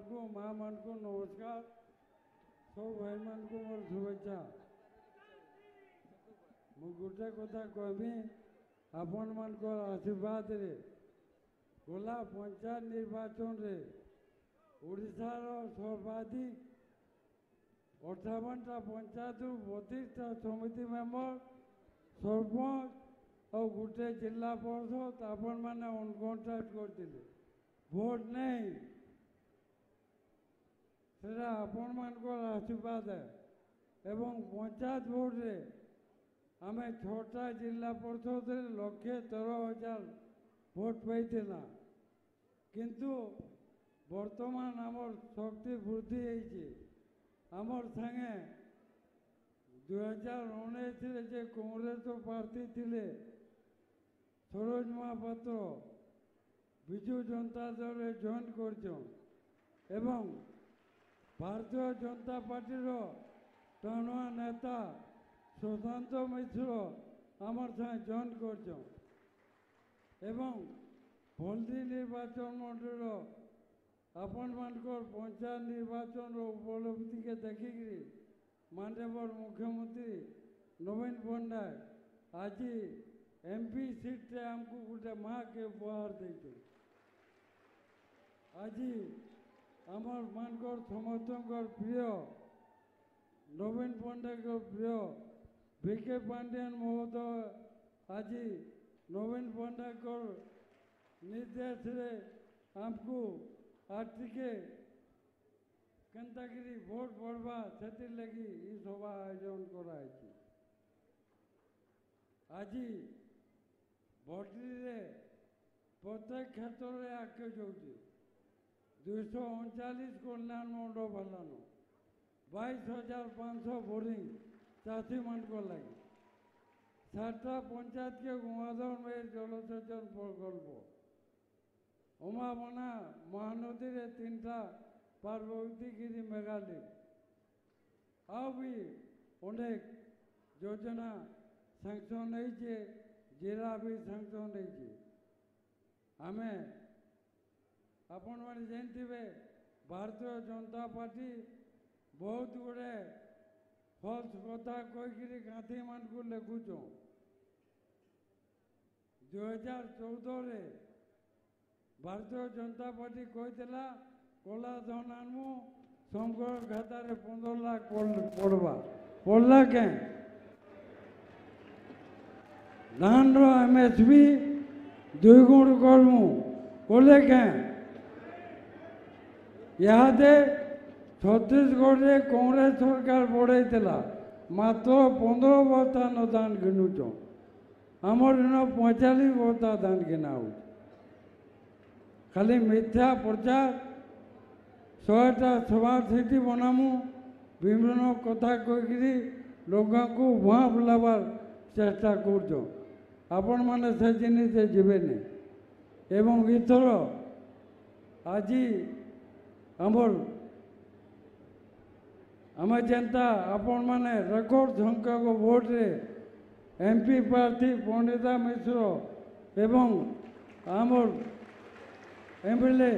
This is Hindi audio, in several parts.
को माँ मान को नमस्कार सब भाई मान को मोर शुभेच्छा मु गोटे कथा कहमी आपण मान को आशीर्वाद रे गला पंचायत निर्वाचन रे ओडिशार सर्वाधिक 58टा पंचायत 32टा समिति मेंबर सरपंच और गोटे जिला परिषद आपण मैंने अनकंटेस्ट करते भोट नहीं सेटा आपण मान आशीर्वाद है एवं पंचायत भोट रे आम 6टा जिला परिषद 1,13,000 भोट पाइला किंतु वर्तमान आमर शक्ति वृद्धि होती आमर संगे 2019 जे कांग्रेस प्रार्थी थिले सरोज महापात्र विजु जनता दल जॉइन कर एवं भारतीय जनता पार्टी टाणुआ नेता सुशांत मिश्र आमर संगे जॉइन कर एवं हल्दी निर्वाचन मंडल आपण मानकर पंचायत निर्वाचन उपलब्धि के देखिकी माननीय मुख्यमंत्री नवीन पट्टनायक आज एमपी सीट रे आमको गोटे माँ के उपहार देते आज आमर मानकर समस्त प्रिय नवीन पट्टनायक प्रिय बीके पांडियन महोदय आज नवीन पट्टनायक निर्देश रे आमको आर्थिके केन्तागिरी भोट बढ़वा से लगी सभा आयोजन कराई आज भोटरी प्रत्येक क्षेत्र में आगे जाऊँगी 239 कल्याण मंडप हलान 22,500 बोरिंग चाषी मान को लगी 7टा पंचायत के गुमाधर में जलसेचन प्रकल्प उमाबना महानदी रे 3टा पार्वतीगिरी मेघालय आ भी अनेक योजना सैंक्शन होइछे जिला भी सैंक्शन होइछे आमे आपण माने जानथिबे भारतीय जनता पार्टी बहुत गुड़े फल्स कथा कहीकि गांधी मान को लिखुच 2014 भारतीय जनता पार्टी कहला कला धन आनमु संकर खातार 15 लाख पड़वा पड़ला के धान एमएसपी 2 गुण करमु कले के इहादे छत्तीसगढ़ रे कांग्रेस सरकार बढ़ाई मात्र 15 बस्ता न धान घिनुच आमर 45 बस्ता धान घिना हो खाली मिथ्या प्रचार 100टा स्मार्ट सिटी बनामु विभिन्न कथा कहीकि लोक को वहाँ बुलाबार चेष्टा कर आपण मैंने से जिनिस जीवेनि एवं इथर आज आमर आम जनता आपण मैंने रेकर्ड संख्यक भोट रे एमपी प्रार्थी पंडिता मिश्र एवं आमर एमएलए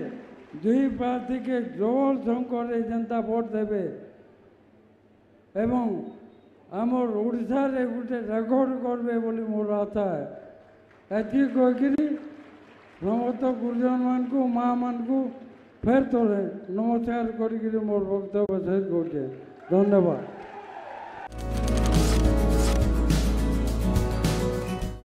2 प्रार्थी के जोर संकर जनता भोट देवे एवं आमर ओडिशा रे गोटे रेकर्ड करबे बोली मोर आशा है एति कहीकि समस्त गुरुजन मान को माँ मान को फेर तोरे नमस्कार करी मोर वक्तव्य शेष करछे धन्यवाद।